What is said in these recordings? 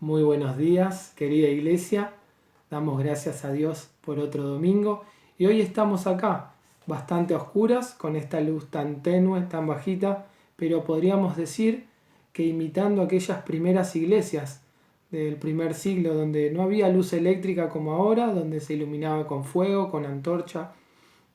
Muy buenos días, querida iglesia. Damos gracias a Dios por otro domingo. Y hoy estamos acá, bastante a oscuras, con esta luz tan tenue, tan bajita, pero podríamos decir que imitando aquellas primeras iglesias del primer siglo, donde no había luz eléctrica como ahora, donde se iluminaba con fuego, con antorcha,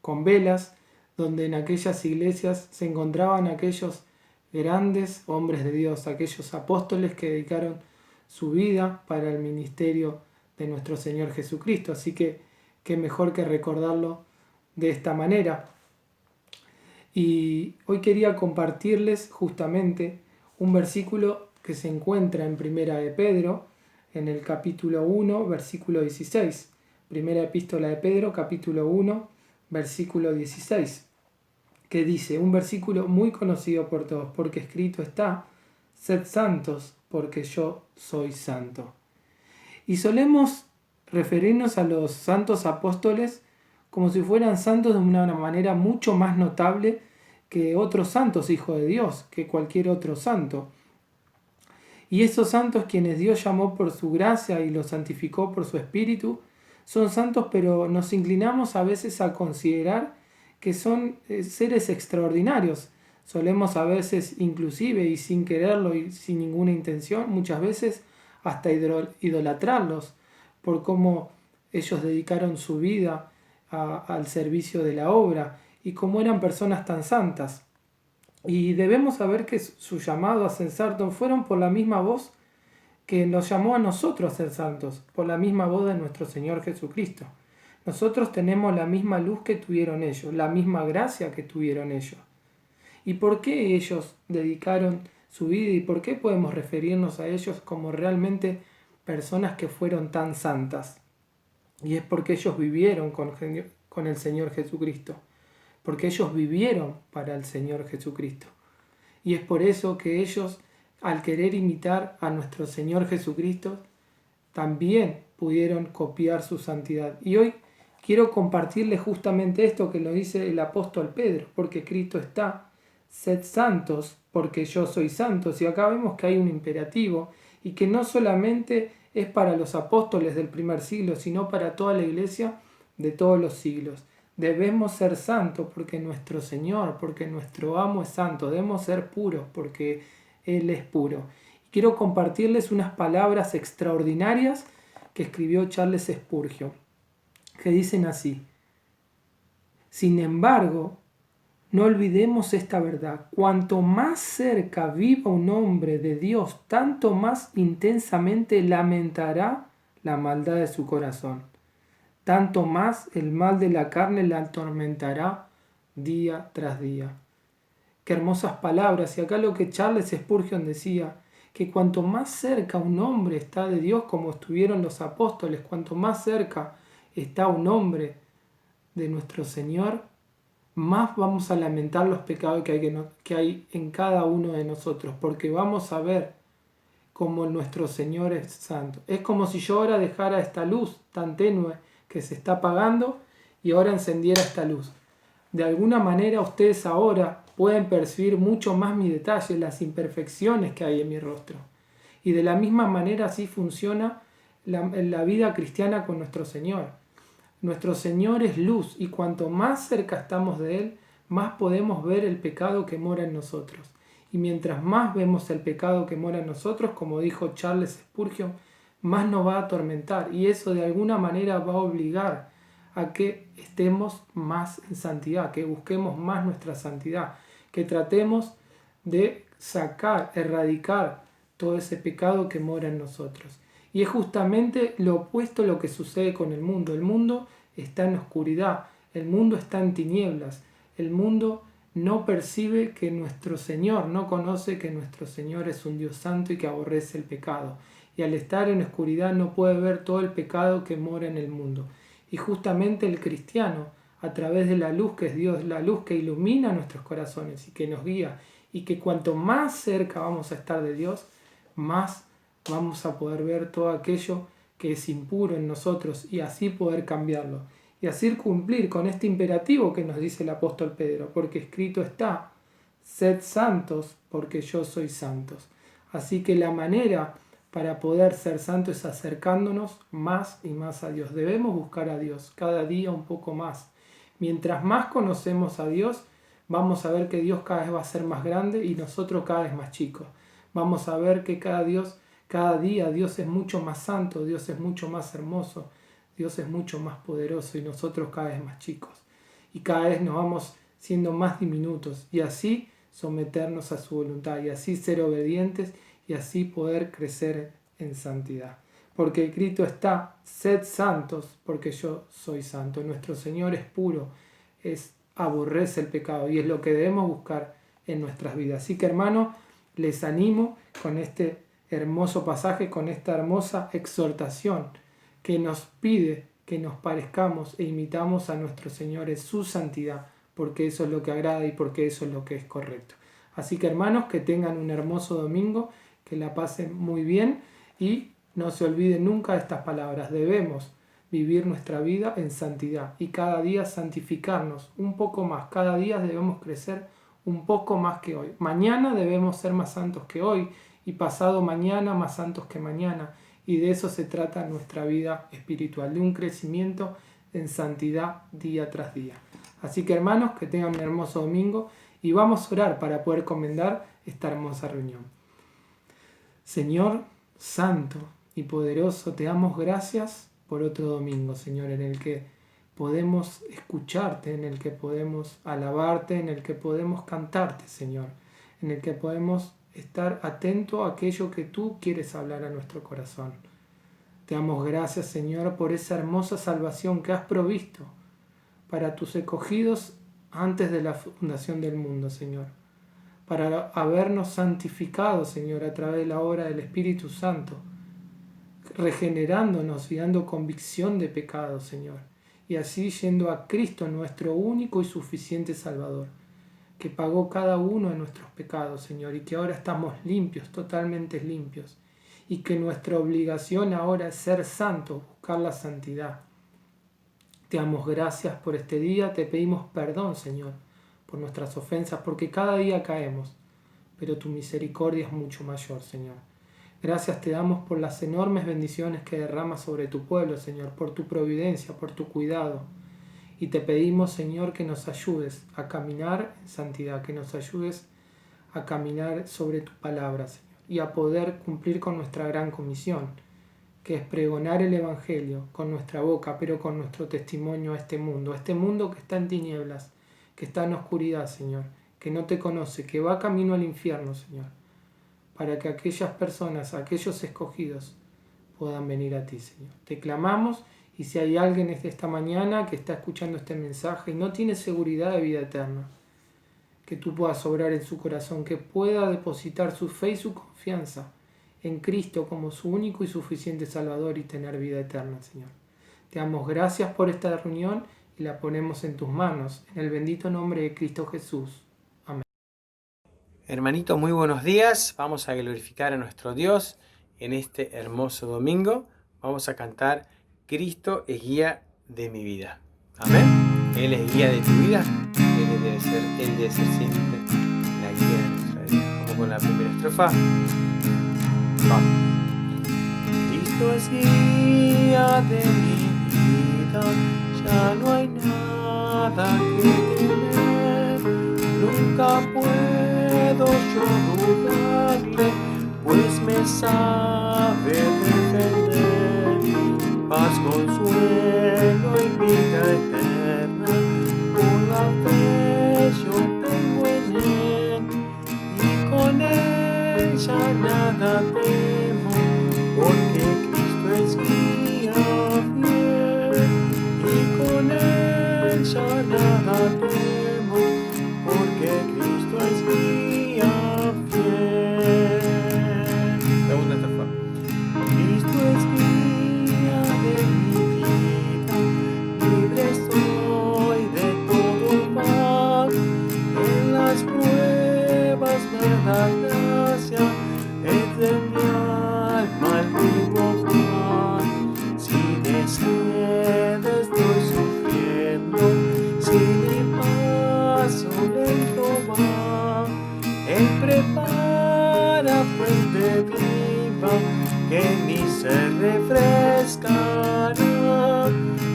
con velas, donde en aquellas iglesias se encontraban aquellos grandes hombres de Dios, aquellos apóstoles que dedicaron su vida para el ministerio de nuestro Señor Jesucristo. Así que qué mejor que recordarlo de esta manera. Y hoy quería compartirles justamente un versículo que se encuentra en Primera de Pedro, en el capítulo 1, versículo 16. Primera epístola de Pedro, capítulo 1, versículo 16, que dice, un versículo muy conocido por todos, porque escrito está, sed santos, porque yo soy santo. Y solemos referirnos a los santos apóstoles como si fueran santos de una manera mucho más notable que otros santos hijos de Dios, que cualquier otro santo. Y esos santos quienes Dios llamó por su gracia y los santificó por su espíritu, son santos, pero nos inclinamos a veces a considerar que son seres extraordinarios. Solemos a veces, inclusive y sin quererlo y sin ninguna intención, muchas veces hasta idolatrarlos por cómo ellos dedicaron su vida al servicio de la obra y cómo eran personas tan santas. Y debemos saber que su llamado a ser santos fueron por la misma voz que nos llamó a nosotros a ser santos, por la misma voz de nuestro Señor Jesucristo. Nosotros tenemos la misma luz que tuvieron ellos, la misma gracia que tuvieron ellos. ¿Y por qué ellos dedicaron su vida y por qué podemos referirnos a ellos como realmente personas que fueron tan santas? Y es porque ellos vivieron con el Señor Jesucristo, porque ellos vivieron para el Señor Jesucristo. Y es por eso que ellos, al querer imitar a nuestro Señor Jesucristo, también pudieron copiar su santidad. Y hoy quiero compartirles justamente esto que lo dice el apóstol Pedro, porque escrito está, sed santos, porque yo soy santo. Y acá vemos que hay un imperativo y que no solamente es para los apóstoles del primer siglo, sino para toda la iglesia de todos los siglos. Debemos ser santos porque nuestro Señor, porque nuestro amo es santo. Debemos ser puros porque Él es puro. Quiero compartirles unas palabras extraordinarias que escribió Charles Spurgeon, que dicen así: sin embargo, no olvidemos esta verdad. Cuanto más cerca viva un hombre de Dios, tanto más intensamente lamentará la maldad de su corazón. Tanto más el mal de la carne le atormentará día tras día. Qué hermosas palabras. Y acá lo que Charles Spurgeon decía, que cuanto más cerca un hombre está de Dios, como estuvieron los apóstoles, cuanto más cerca está un hombre de nuestro Señor, más vamos a lamentar los pecados que hay en cada uno de nosotros, porque vamos a ver cómo nuestro Señor es santo. Es como si yo ahora dejara esta luz tan tenue que se está apagando y ahora encendiera esta luz. De alguna manera ustedes ahora pueden percibir mucho más mi detalle, las imperfecciones que hay en mi rostro. Y de la misma manera así funciona la vida cristiana con nuestro Señor. Nuestro Señor es luz y cuanto más cerca estamos de Él, más podemos ver el pecado que mora en nosotros. Y mientras más vemos el pecado que mora en nosotros, como dijo Charles Spurgeon, más nos va a atormentar. Y eso de alguna manera va a obligar a que estemos más en santidad, que busquemos más nuestra santidad, que tratemos de sacar, erradicar todo ese pecado que mora en nosotros. Y es justamente lo opuesto a lo que sucede con el mundo. El mundo está en oscuridad, el mundo está en tinieblas, el mundo no percibe que nuestro Señor, no conoce que nuestro Señor es un Dios santo y que aborrece el pecado. Y al estar en oscuridad no puede ver todo el pecado que mora en el mundo. Y justamente el cristiano, a través de la luz que es Dios, la luz que ilumina nuestros corazones y que nos guía, y que cuanto más cerca vamos a estar de Dios, más vamos a poder ver todo aquello que es impuro en nosotros y así poder cambiarlo. Y así cumplir con este imperativo que nos dice el apóstol Pedro, porque escrito está, sed santos porque yo soy santos. Así que la manera para poder ser santos es acercándonos más y más a Dios. Debemos buscar a Dios cada día un poco más. Mientras más conocemos a Dios, vamos a ver que Dios cada vez va a ser más grande y nosotros cada vez más chicos. Vamos a ver que cada día Dios es mucho más santo, Dios es mucho más hermoso, Dios es mucho más poderoso y nosotros cada vez más chicos. Y cada vez nos vamos siendo más diminutos y así someternos a su voluntad y así ser obedientes y así poder crecer en santidad. Porque escrito está, sed santos porque yo soy santo. Nuestro Señor es puro, aborrece el pecado y es lo que debemos buscar en nuestras vidas. Así que hermanos, les animo con este hermoso pasaje, con esta hermosa exhortación que nos pide que nos parezcamos e imitamos a nuestro Señor en su santidad, porque eso es lo que agrada y porque eso es lo que es correcto. Así que hermanos, que tengan un hermoso domingo, que la pasen muy bien y no se olviden nunca de estas palabras. Debemos vivir nuestra vida en santidad y cada día santificarnos un poco más. Cada día debemos crecer un poco más que hoy. Mañana debemos ser más santos que hoy y pasado mañana más santos que mañana. Y de eso se trata nuestra vida espiritual, de un crecimiento en santidad día tras día. Así que hermanos, que tengan un hermoso domingo y vamos a orar para poder comendar esta hermosa reunión. Señor Santo y Poderoso, te damos gracias por otro domingo, Señor, en el que podemos escucharte, en el que podemos alabarte, en el que podemos cantarte, Señor, en el que podemos estar atento a aquello que tú quieres hablar a nuestro corazón. Te damos gracias, Señor, por esa hermosa salvación que has provisto para tus escogidos antes de la fundación del mundo, Señor, para habernos santificado, Señor, a través de la obra del Espíritu Santo, regenerándonos y dando convicción de pecado, Señor, y así yendo a Cristo, nuestro único y suficiente Salvador, que pagó cada uno de nuestros pecados, Señor, y que ahora estamos limpios, totalmente limpios, y que nuestra obligación ahora es ser santos, buscar la santidad. Te damos gracias por este día, te pedimos perdón, Señor, por nuestras ofensas, porque cada día caemos, pero tu misericordia es mucho mayor, Señor. Gracias te damos por las enormes bendiciones que derramas sobre tu pueblo, Señor, por tu providencia, por tu cuidado. Y te pedimos, Señor, que nos ayudes a caminar en santidad, que nos ayudes a caminar sobre tu palabra, Señor, y a poder cumplir con nuestra gran comisión, que es pregonar el Evangelio con nuestra boca, pero con nuestro testimonio a este mundo que está en tinieblas, que está en oscuridad, Señor, que no te conoce, que va camino al infierno, Señor, para que aquellas personas, aquellos escogidos, puedan venir a ti, Señor. Te clamamos, y si hay alguien esta mañana que está escuchando este mensaje y no tiene seguridad de vida eterna, que tú puedas obrar en su corazón, que pueda depositar su fe y su confianza en Cristo como su único y suficiente Salvador y tener vida eterna, Señor. Te damos gracias por esta reunión y la ponemos en tus manos, en el bendito nombre de Cristo Jesús. Amén. Hermanito, muy buenos días. Vamos a glorificar a nuestro Dios en este hermoso domingo. Vamos a cantar Cristo es guía de mi vida. Amén. Él es guía de tu vida. Él debe ser siempre la guía de nuestra vida. Vamos con la primera estrofa. Vamos. Cristo es guía de mi vida. Ya no hay nada que temer. Nunca puedo yo dudarle, pues me sabe defender. Paz, consuelo y vida eterna, con la fe yo tengo en él, y con él ya nada temo, porque Cristo es guía fiel, y con él ya nada temo, porque Cristo es guía fiel. Segunda estrofa. que mi ser refrescará.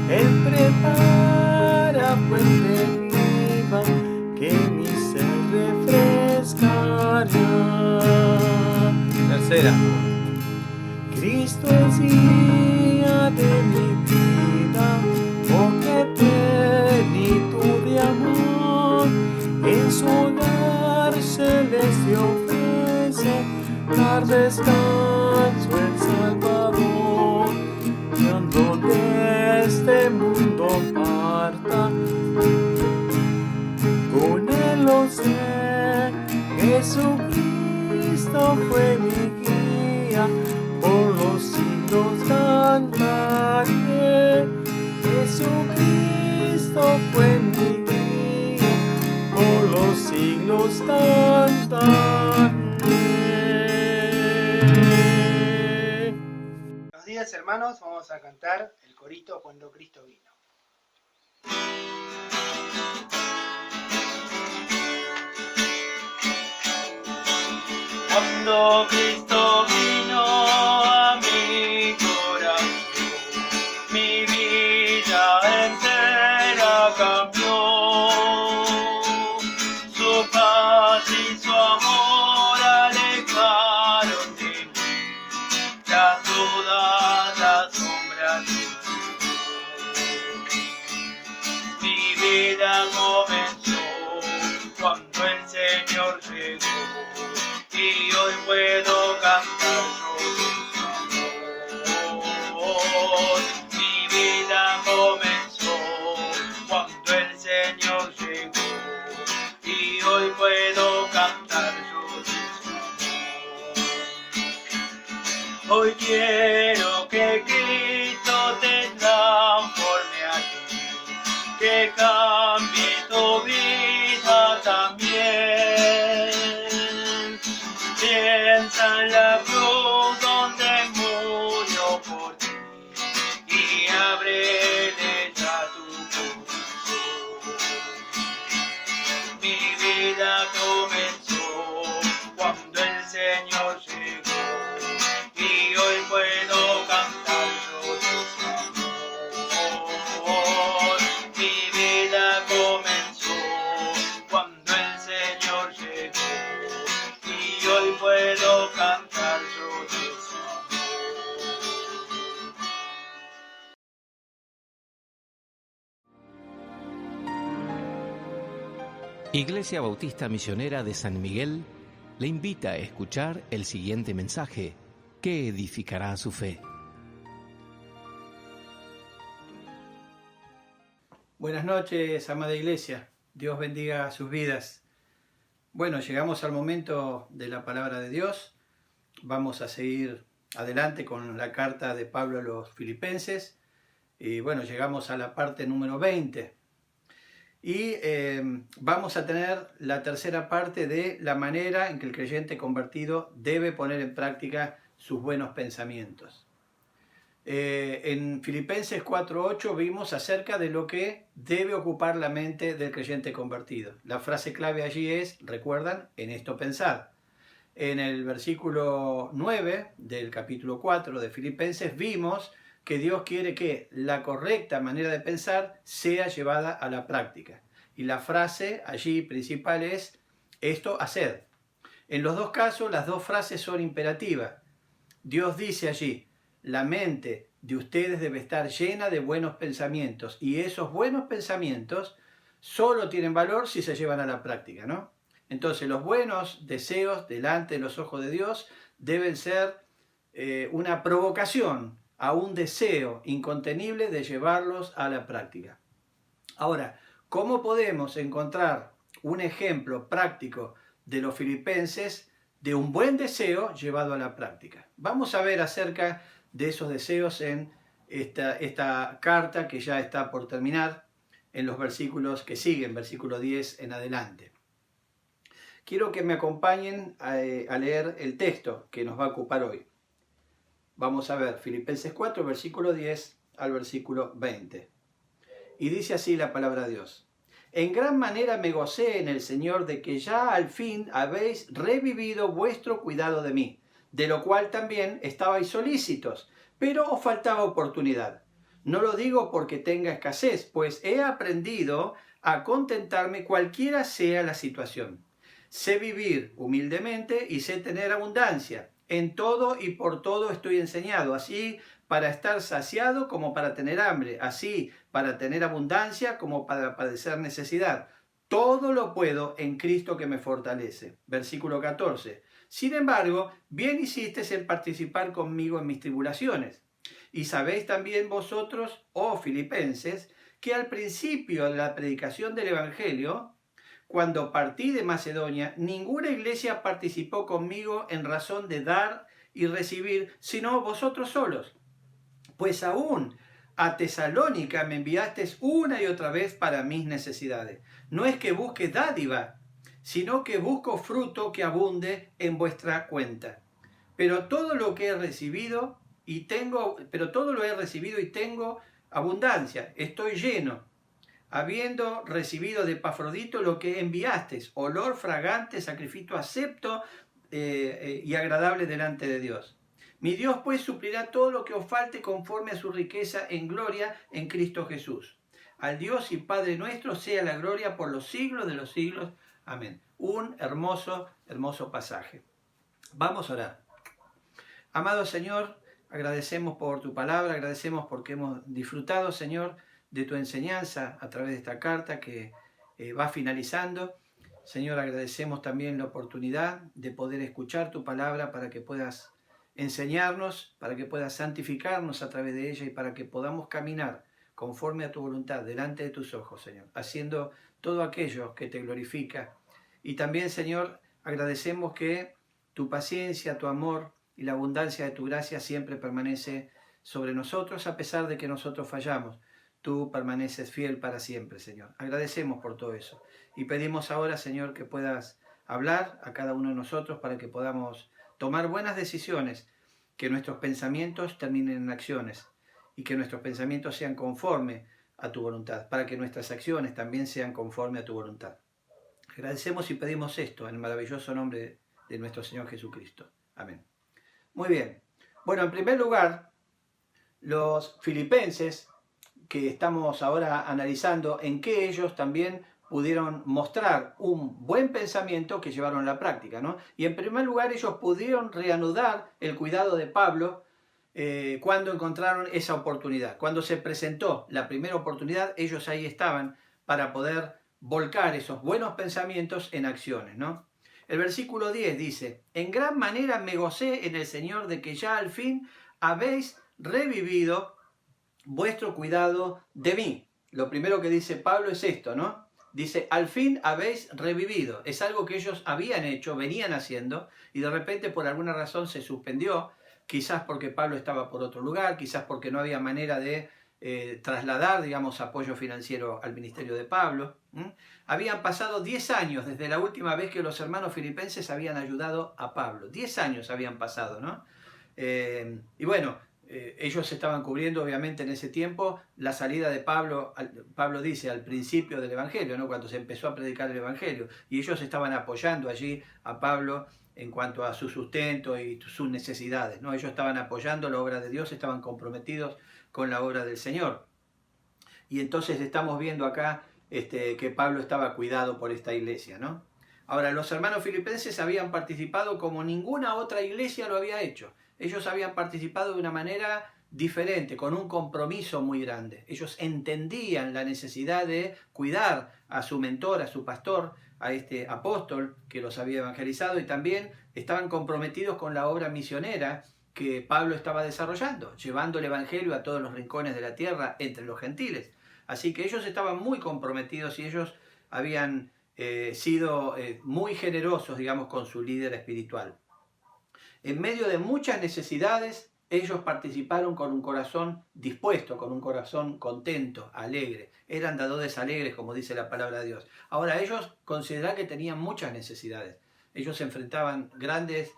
Él prepara fuente viva, que mi ser refrescará. Tercera. Cristo es guía de mi vida, oh qué plenitud de amor. En su hogar celeste ofrece dar descanso el Salvador. Cuando de este mundo parta, con él lo sé, Jesucristo fue mi guía, por los siglos cantaré. Jesucristo fue mi guía, por los siglos cantaré. Buenos días, hermanos, vamos a cantar el corito Cuando Cristo vino. Cuando Cristo vino a mi corazón, mi vida entera cambió. Su paz y su amor alejaron de mí las dudas, las sombras. Mi vida comenzó cuando el Señor llegó. Y hoy puedo cantar su amor. Mi vida comenzó cuando el Señor llegó. Y hoy puedo cantar su amor. Hoy quiero que Cristo te transforme a ti, que cambie tu vida también. Piensa en la cruz donde murió por ti y ábrele ya tu corazón. Mi vida comenzó cuando el Señor llegó y hoy puedo cantar yo su amor. Mi vida comenzó cuando el Señor llegó. Y hoy puedo cantar yo de su amor. Iglesia Bautista Misionera de San Miguel le invita a escuchar el siguiente mensaje que edificará su fe. Buenas noches, amada Iglesia. Dios bendiga sus vidas. Bueno, llegamos al momento de la palabra de Dios. Vamos a seguir adelante con la carta de Pablo a los Filipenses. Y bueno, llegamos a la parte número 20. Y vamos a tener la tercera parte de la manera en que el creyente convertido debe poner en práctica sus buenos pensamientos. En Filipenses 4:8 vimos acerca de lo que debe ocupar la mente del creyente convertido. La frase clave allí es, recuerdan, en esto pensad. En el versículo 9 del capítulo 4 de Filipenses vimos que Dios quiere que la correcta manera de pensar sea llevada a la práctica. Y la frase allí principal es, esto haced. En los dos casos, las dos frases son imperativas. Dios dice allí, la mente de ustedes debe estar llena de buenos pensamientos y esos buenos pensamientos solo tienen valor si se llevan a la práctica, ¿no? Entonces los buenos deseos delante de los ojos de Dios deben ser una provocación a un deseo incontenible de llevarlos a la práctica. Ahora, ¿cómo podemos encontrar un ejemplo práctico de los filipenses de un buen deseo llevado a la práctica? Vamos a ver acerca de esos deseos en esta carta que ya está por terminar, en los versículos que siguen, versículo 10 en adelante. Quiero que me acompañen a leer el texto que nos va a ocupar hoy. Vamos a ver Filipenses 4, versículo 10 al versículo 20. Y dice así la palabra de Dios. En gran manera me gocé en el Señor de que ya al fin habéis revivido vuestro cuidado de mí. de lo cual también estabais solícitos, pero os faltaba oportunidad. No lo digo porque tenga escasez, pues he aprendido a contentarme cualquiera sea la situación. Sé vivir humildemente y sé tener abundancia. En todo y por todo estoy enseñado, así para estar saciado como para tener hambre, así para tener abundancia como para padecer necesidad. Todo lo puedo en Cristo que me fortalece. Versículo 14. Sin embargo, bien hicisteis en participar conmigo en mis tribulaciones. Y sabéis también vosotros, oh filipenses, que al principio de la predicación del Evangelio, cuando partí de Macedonia, ninguna iglesia participó conmigo en razón de dar y recibir, sino vosotros solos. Pues aún a Tesalónica me enviasteis una y otra vez para mis necesidades. No es que busque dádiva, sino que busco fruto que abunde en vuestra cuenta. Pero todo lo he recibido y tengo abundancia. Estoy lleno, habiendo recibido de Epafrodito lo que enviasteis, olor fragante, sacrificio acepto y agradable delante de Dios. Mi Dios pues suplirá todo lo que os falte conforme a su riqueza en gloria en Cristo Jesús. Al Dios y Padre nuestro sea la gloria por los siglos de los siglos. Amén. Un hermoso, hermoso pasaje. Vamos a orar. Amado Señor, agradecemos por tu palabra, agradecemos porque hemos disfrutado, Señor, de tu enseñanza a través de esta carta que va finalizando. Señor, agradecemos también la oportunidad de poder escuchar tu palabra para que puedas enseñarnos, para que puedas santificarnos a través de ella y para que podamos caminar conforme a tu voluntad delante de tus ojos, Señor, haciendo todo aquello que te glorifica. Y también, Señor, agradecemos que tu paciencia, tu amor y la abundancia de tu gracia siempre permanece sobre nosotros, a pesar de que nosotros fallamos. Tú permaneces fiel para siempre, Señor. Agradecemos por todo eso. Y pedimos ahora, Señor, que puedas hablar a cada uno de nosotros para que podamos tomar buenas decisiones, que nuestros pensamientos terminen en acciones y que nuestros pensamientos sean conforme a tu voluntad, para que nuestras acciones también sean conforme a tu voluntad. Agradecemos y pedimos esto en el maravilloso nombre de nuestro Señor Jesucristo. Amén. Muy bien. Bueno, en primer lugar, los filipenses, que estamos ahora analizando, en que ellos también pudieron mostrar un buen pensamiento que llevaron a la práctica, ¿no? Y en primer lugar, ellos pudieron reanudar el cuidado de Pablo cuando encontraron esa oportunidad. Cuando se presentó la primera oportunidad, ellos ahí estaban para poder volcar esos buenos pensamientos en acciones, ¿no? El versículo 10 dice: en gran manera me gocé en el Señor de que ya al fin habéis revivido vuestro cuidado de mí. Lo primero que dice Pablo es esto, ¿no? Dice, al fin habéis revivido. Es algo que ellos habían hecho, venían haciendo, y de repente por alguna razón se suspendió, quizás porque Pablo estaba por otro lugar, quizás porque no había manera de trasladar, digamos, apoyo financiero al ministerio de Pablo. Habían pasado 10 años desde la última vez que los hermanos filipenses habían ayudado a Pablo. 10 años habían pasado, ¿no? Y bueno, ellos estaban cubriendo obviamente en ese tiempo la salida de Pablo. Pablo dice al principio del Evangelio, ¿no? Cuando se empezó a predicar el Evangelio, y ellos estaban apoyando allí a Pablo en cuanto a su sustento y sus necesidades, ¿no? Ellos estaban apoyando la obra de Dios, estaban comprometidos con la obra del Señor. Y entonces estamos viendo acá que Pablo estaba cuidado por esta iglesia, ¿no? Ahora, los hermanos filipenses habían participado como ninguna otra iglesia lo había hecho. Ellos habían participado de una manera diferente, con un compromiso muy grande. Ellos entendían la necesidad de cuidar a su mentor, a su pastor, a este apóstol que los había evangelizado, y también estaban comprometidos con la obra misionera que Pablo estaba desarrollando, llevando el evangelio a todos los rincones de la tierra entre los gentiles. Así que ellos estaban muy comprometidos y ellos habían sido muy generosos, digamos, con su líder espiritual. En medio de muchas necesidades, ellos participaron con un corazón dispuesto, con un corazón contento, alegre. Eran dadores alegres, como dice la palabra de Dios. Ahora, ellos consideraban que tenían muchas necesidades. Ellos enfrentaban grandes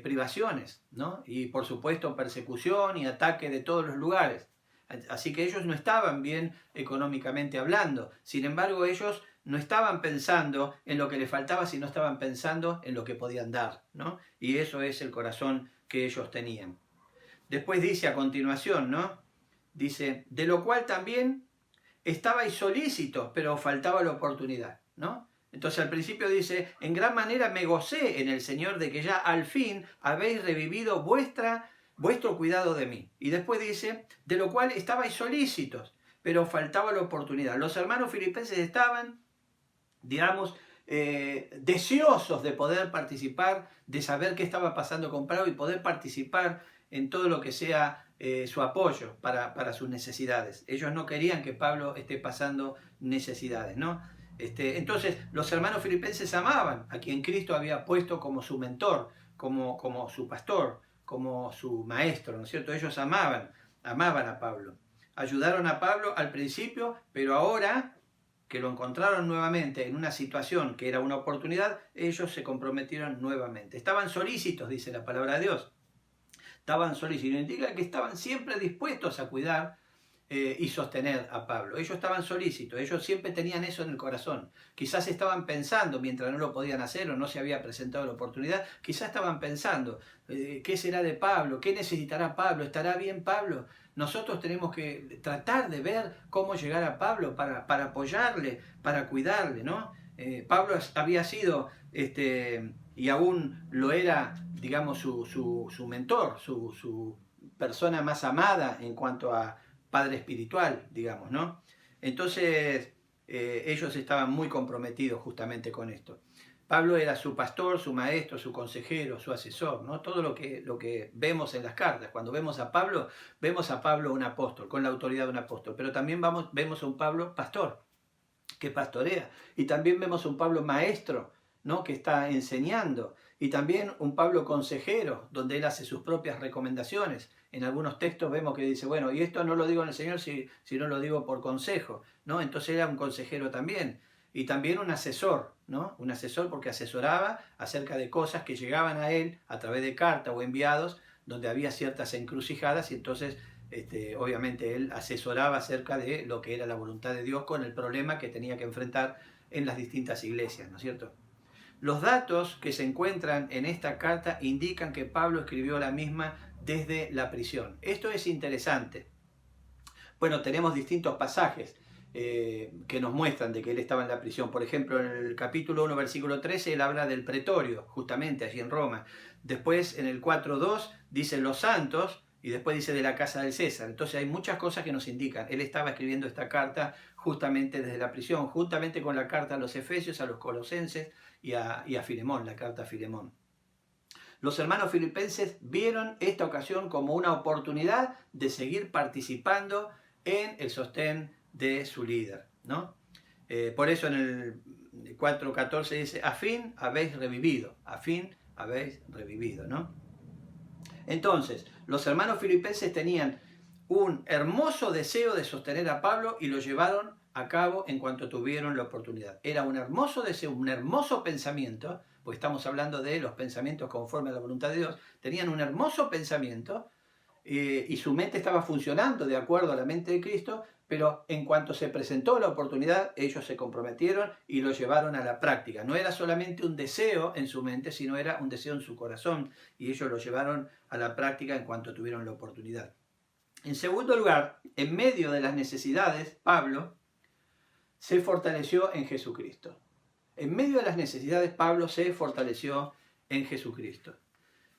privaciones, ¿no? Y por supuesto persecución y ataque de todos los lugares. Así que ellos no estaban bien económicamente hablando. Sin embargo, ellos no estaban pensando en lo que les faltaba, sino estaban pensando en lo que podían dar, ¿no? Y eso es el corazón que ellos tenían. Después dice a continuación, ¿no? Dice, de lo cual también estabais solícitos, pero os faltaba la oportunidad, ¿no? Entonces al principio dice, en gran manera me gocé en el Señor de que ya al fin habéis revivido vuestro cuidado de mí. Y después dice, de lo cual estabais solícitos, pero os faltaba la oportunidad. Los hermanos filipenses estaban, digamos, deseosos de poder participar, de saber qué estaba pasando con Pablo y poder participar en todo lo que sea su apoyo para sus necesidades. Ellos no querían que Pablo esté pasando necesidades, ¿no? Entonces, los hermanos filipenses amaban a quien Cristo había puesto como su mentor, como su pastor, como su maestro, ¿no es cierto? Ellos amaban a Pablo. Ayudaron a Pablo al principio, pero ahora que lo encontraron nuevamente en una situación que era una oportunidad, ellos se comprometieron nuevamente. Estaban solícitos, dice la palabra de Dios. Estaban solícitos, indica que estaban siempre dispuestos a cuidar y sostener a Pablo. Ellos estaban solícitos, ellos siempre tenían eso en el corazón. Quizás estaban pensando, mientras no lo podían hacer o no se había presentado la oportunidad, quizás estaban pensando, ¿qué será de Pablo? ¿Qué necesitará Pablo? ¿Estará bien Pablo? Nosotros tenemos que tratar de ver cómo llegar a Pablo para apoyarle, para cuidarle, ¿no? Pablo había sido, y aún lo era, digamos, su mentor, su persona más amada en cuanto a padre espiritual, digamos, ¿no? Entonces, ellos estaban muy comprometidos justamente con esto. Pablo era su pastor, su maestro, su consejero, su asesor, ¿no? Todo lo que vemos en las cartas. Cuando vemos a Pablo un apóstol, con la autoridad de un apóstol, pero también vemos a un Pablo pastor, que pastorea, y también vemos a un Pablo maestro, ¿no? Que está enseñando, y también un Pablo consejero, donde él hace sus propias recomendaciones. En algunos textos vemos que dice, bueno, y esto no lo digo en el Señor, sino lo digo por consejo, ¿no? Entonces era un consejero también, y también un asesor, ¿no? Un asesor porque asesoraba acerca de cosas que llegaban a él a través de carta o enviados, donde había ciertas encrucijadas, y entonces obviamente él asesoraba acerca de lo que era la voluntad de Dios con el problema que tenía que enfrentar en las distintas iglesias, ¿no es cierto? Los datos que se encuentran en esta carta indican que Pablo escribió la misma desde la prisión. Esto es interesante. Bueno, tenemos distintos pasajes que nos muestran de que él estaba en la prisión. Por ejemplo, en el capítulo 1, versículo 13, él habla del pretorio, justamente allí en Roma. Después, en el 4.2, dice los santos, y después dice de la casa del César. Entonces hay muchas cosas que nos indican. Él estaba escribiendo esta carta justamente desde la prisión, juntamente con la carta a los Efesios, a los Colosenses y a Filemón, la carta a Filemón. Los hermanos filipenses vieron esta ocasión como una oportunidad de seguir participando en el sostén de su líder, ¿no? Por eso en el 4.14 dice, a fin habéis revivido, ¿no? Entonces, los hermanos filipenses tenían un hermoso deseo de sostener a Pablo y lo llevaron a cabo en cuanto tuvieron la oportunidad. Era un hermoso deseo, un hermoso pensamiento, pues estamos hablando de los pensamientos conforme a la voluntad de Dios. Tenían un hermoso pensamiento y su mente estaba funcionando de acuerdo a la mente de Cristo, pero en cuanto se presentó la oportunidad, ellos se comprometieron y lo llevaron a la práctica. No era solamente un deseo en su mente, sino era un deseo en su corazón, y ellos lo llevaron a la práctica en cuanto tuvieron la oportunidad. En segundo lugar, en medio de las necesidades, Pablo se fortaleció en Jesucristo. En medio de las necesidades, Pablo se fortaleció en Jesucristo.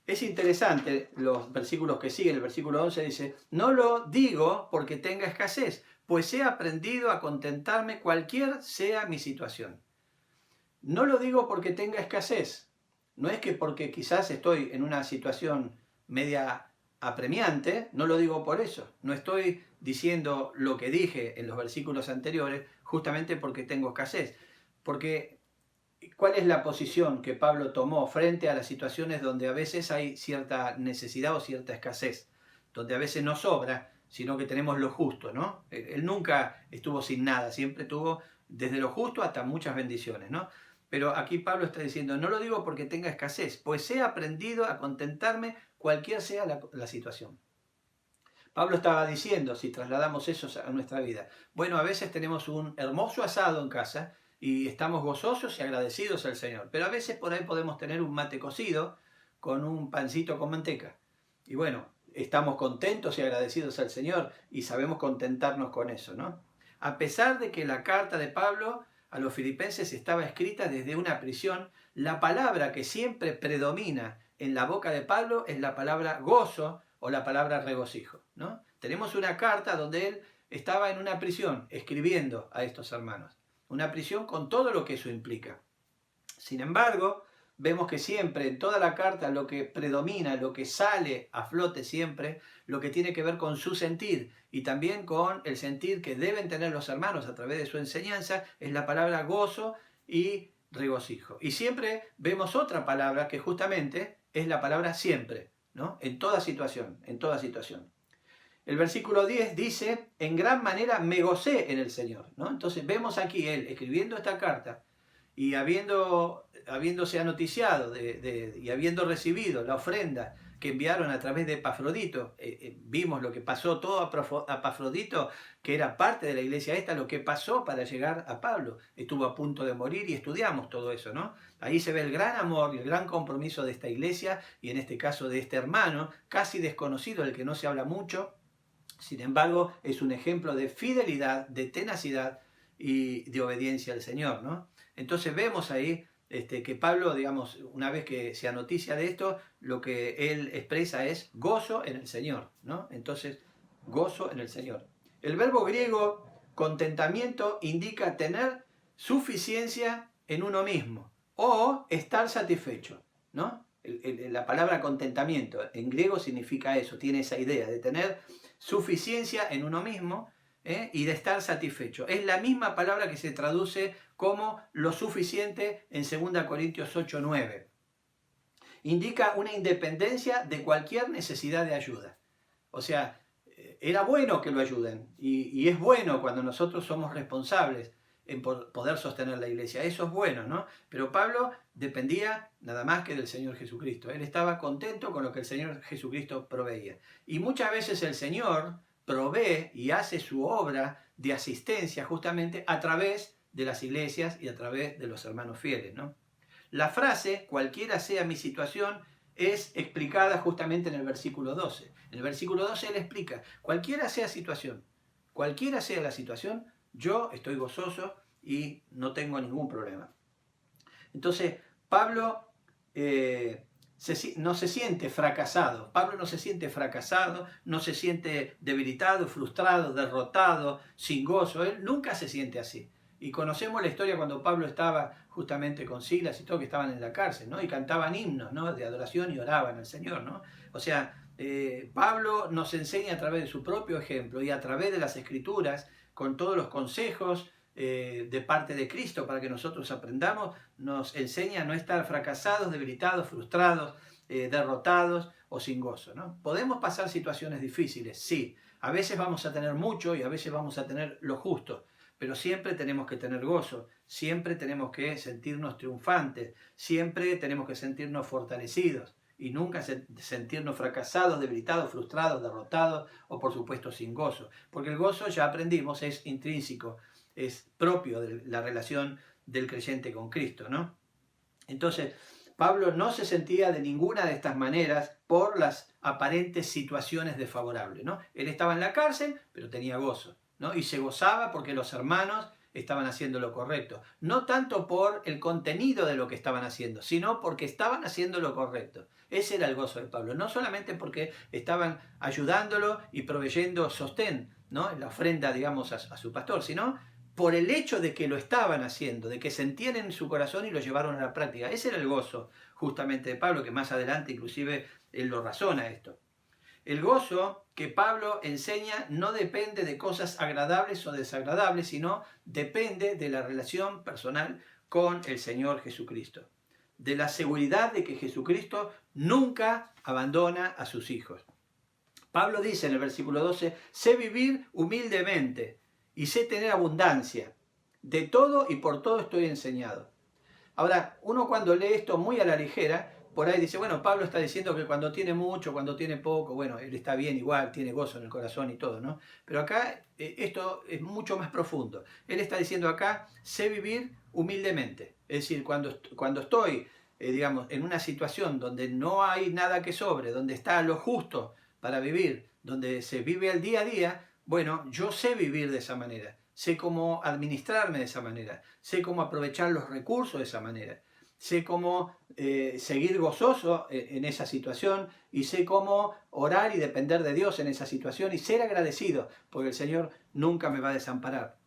Es interesante los versículos que siguen. El versículo 11 dice, no lo digo porque tenga escasez, pues he aprendido a contentarme cualquier sea mi situación. No lo digo porque tenga escasez. No es que porque quizás estoy en una situación media apremiante, no lo digo por eso. No estoy diciendo lo que dije en los versículos anteriores justamente porque tengo escasez. Porque ¿cuál es la posición que Pablo tomó frente a las situaciones donde a veces hay cierta necesidad o cierta escasez? Donde a veces no sobra, sino que tenemos lo justo, ¿no? Él nunca estuvo sin nada, siempre tuvo desde lo justo hasta muchas bendiciones, ¿no? Pero aquí Pablo está diciendo, no lo digo porque tenga escasez, pues he aprendido a contentarme cualquier sea la situación. Pablo estaba diciendo, si trasladamos eso a nuestra vida, bueno, a veces tenemos un hermoso asado en casa y estamos gozosos y agradecidos al Señor. Pero a veces por ahí podemos tener un mate cocido con un pancito con manteca. Y bueno, estamos contentos y agradecidos al Señor y sabemos contentarnos con eso, ¿no? A pesar de que la carta de Pablo a los filipenses estaba escrita desde una prisión, la palabra que siempre predomina en la boca de Pablo es la palabra gozo o la palabra regocijo, ¿no? Tenemos una carta donde él estaba en una prisión escribiendo a estos hermanos. Una prisión con todo lo que eso implica. Sin embargo, vemos que siempre en toda la carta lo que predomina, lo que sale a flote siempre, lo que tiene que ver con su sentir y también con el sentir que deben tener los hermanos a través de su enseñanza, es la palabra gozo y regocijo. Y siempre vemos otra palabra que justamente es la palabra siempre, ¿no? En toda situación, en toda situación. El versículo 10 dice, en gran manera me gocé en el Señor, ¿no? Entonces vemos aquí él escribiendo esta carta y habiéndose anoticiado y habiendo recibido la ofrenda que enviaron a través de Epafrodito, vimos lo que pasó todo a Epafrodito, que era parte de la iglesia esta, lo que pasó para llegar a Pablo. Estuvo a punto de morir y estudiamos todo eso, ¿no? Ahí se ve el gran amor y el gran compromiso de esta iglesia y en este caso de este hermano, casi desconocido, del que no se habla mucho. Sin embargo, es un ejemplo de fidelidad, de tenacidad y de obediencia al Señor, ¿no? Entonces vemos ahí que Pablo, digamos, una vez que se anoticia de esto, lo que él expresa es gozo en el Señor, ¿no? Entonces, gozo en el Señor. El verbo griego contentamiento indica tener suficiencia en uno mismo o estar satisfecho, ¿no? La palabra contentamiento en griego significa eso, tiene esa idea de tener suficiencia en uno mismo y de estar satisfecho. Es la misma palabra que se traduce como lo suficiente en 2 Corintios 8:9. Indica una independencia de cualquier necesidad de ayuda. O sea, era bueno que lo ayuden y es bueno cuando nosotros somos responsables en poder sostener la iglesia. Eso es bueno, ¿no? Pero Pablo dependía nada más que del Señor Jesucristo. Él estaba contento con lo que el Señor Jesucristo proveía. Y muchas veces el Señor provee y hace su obra de asistencia justamente a través de las iglesias y a través de los hermanos fieles, ¿no? La frase, cualquiera sea mi situación, es explicada justamente en el versículo 12. En el versículo 12 él explica, cualquiera sea la situación, yo estoy gozoso y no tengo ningún problema. Entonces, Pablo no se siente fracasado. Pablo no se siente fracasado, no se siente debilitado, frustrado, derrotado, sin gozo. Él nunca se siente así. Y conocemos la historia cuando Pablo estaba justamente con Silas y todo, que estaban en la cárcel, ¿no? Y cantaban himnos, ¿no?, de adoración y oraban al Señor, ¿no? O sea, Pablo nos enseña a través de su propio ejemplo y a través de las Escrituras, con todos los consejos de parte de Cristo para que nosotros aprendamos, nos enseña a no estar fracasados, debilitados, frustrados, derrotados o sin gozo, ¿no? Podemos pasar situaciones difíciles, sí. A veces vamos a tener mucho y a veces vamos a tener lo justo, pero siempre tenemos que tener gozo, siempre tenemos que sentirnos triunfantes, siempre tenemos que sentirnos fortalecidos y nunca sentirnos fracasados, debilitados, frustrados, derrotados o por supuesto sin gozo. Porque el gozo, ya aprendimos, es intrínseco, es propio de la relación del creyente con Cristo, ¿no? Entonces, Pablo no se sentía de ninguna de estas maneras por las aparentes situaciones desfavorables, ¿no? Él estaba en la cárcel, pero tenía gozo, ¿no? Y se gozaba porque los hermanos estaban haciendo lo correcto. No tanto por el contenido de lo que estaban haciendo, sino porque estaban haciendo lo correcto. Ese era el gozo de Pablo. No solamente porque estaban ayudándolo y proveyendo sostén, ¿no?, en la ofrenda, digamos, a su pastor, sino por el hecho de que lo estaban haciendo, de que sentían en su corazón y lo llevaron a la práctica. Ese era el gozo justamente de Pablo, que más adelante inclusive él lo razona esto. El gozo que Pablo enseña no depende de cosas agradables o desagradables, sino depende de la relación personal con el Señor Jesucristo. De la seguridad de que Jesucristo nunca abandona a sus hijos. Pablo dice en el versículo 12, sé vivir humildemente y sé tener abundancia. De todo y por todo estoy enseñado. Ahora, uno cuando lee esto muy a la ligera, por ahí dice, bueno, Pablo está diciendo que cuando tiene mucho, cuando tiene poco, bueno, él está bien igual, tiene gozo en el corazón y todo, ¿no? Pero acá esto es mucho más profundo. Él está diciendo acá, sé vivir humildemente. Es decir, cuando estoy, digamos, en una situación donde no hay nada que sobre, donde está lo justo para vivir, donde se vive el día a día, bueno, yo sé vivir de esa manera. Sé cómo administrarme de esa manera. Sé cómo aprovechar los recursos de esa manera. Sé cómo seguir gozoso en esa situación y sé cómo orar y depender de Dios en esa situación y ser agradecido, porque el Señor nunca me va a desamparar.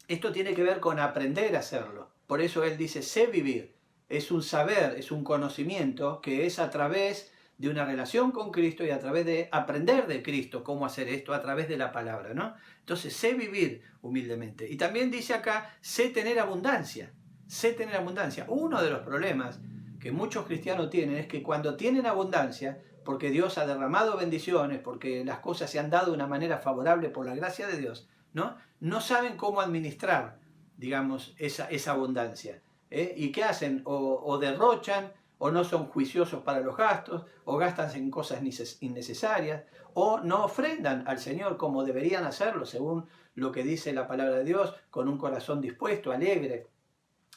Esto tiene que ver con aprender a hacerlo. Por eso Él dice, sé vivir. Es un saber, es un conocimiento que es a través de una relación con Cristo y a través de aprender de Cristo cómo hacer esto a través de la palabra, ¿no? Entonces, sé vivir humildemente. Y también dice acá, sé tener abundancia. Sé tener abundancia. Uno de los problemas que muchos cristianos tienen es que cuando tienen abundancia, porque Dios ha derramado bendiciones, porque las cosas se han dado de una manera favorable por la gracia de Dios, no saben cómo administrar, digamos, esa abundancia. ¿Y qué hacen? O derrochan, o no son juiciosos para los gastos, o gastan en cosas innecesarias, o no ofrendan al Señor como deberían hacerlo, según lo que dice la palabra de Dios, con un corazón dispuesto, alegre,